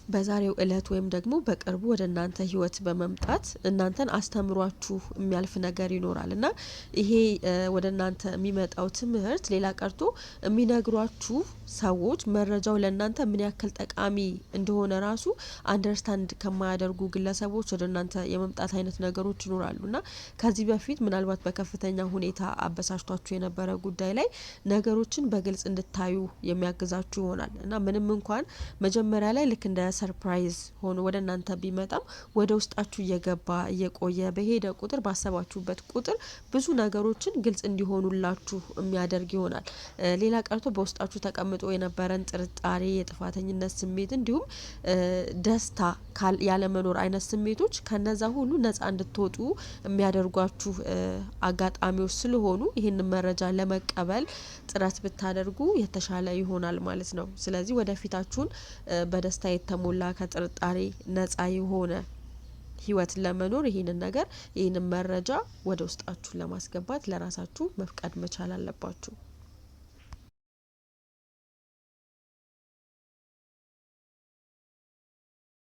በዛሬው እለት ወይም ደግሞ በቅርቡ ወደ እናንተ ህይወት በመምጣት እናንተን አስተምሯችሁ የሚያልፍ ነገር ይኖራል እና ይሄ ወደ እናንተ የሚመጣው ትምህርት ሌላ ቀርቶ የሚነግሯችሁ ሰዎች መረጃው ለእናንተ ምን ያክል ጠቃሚ እንደሆነ ራሱ አንደርስታንድ ከማያደርጉ ግለሰቦች ወደ እናንተ የመምጣት አይነት ነገሮች ይኖራሉ እና ከዚህ በፊት ምናልባት በከፍተኛ ሁኔታ አበሳጭቷችሁ የነበረ ጉዳይ ላይ ነገሮችን በግልጽ እንድታዩ የሚያግዛችሁ ይሆናል እና ምንም እንኳን መጀመሪያ ላይ ልክ እንደ ሰርፕራይዝ ሆኖ ወደ እናንተ ቢመጣም ወደ ውስጣችሁ እየገባ እየቆየ በሄደ ቁጥር ባሰባችሁበት ቁጥር ብዙ ነገሮችን ግልጽ እንዲሆኑላችሁ የሚያደርግ ይሆናል። ሌላ ቀርቶ በውስጣችሁ ተቀምጦ የነበረን ጥርጣሬ፣ የጥፋተኝነት ስሜት እንዲሁም ደስታ ያለመኖር አይነት ስሜቶች ከነዛ ሁሉ ነፃ እንድትወጡ የሚያደርጓችሁ አጋጣሚዎች ስለሆኑ ይህንን መረጃ ለመቀበል ጥረት ብታደርጉ የተሻለ ይሆናል ማለት ነው። ስለዚህ ወደፊታችሁን በደስታ የተሞላ ከጥርጣሬ ነፃ የሆነ ህይወት ለመኖር ይህንን መረጃ ወደ ውስጣችሁ ለማስገባት ለራሳችሁ መፍቀድ መቻል አለባችሁ።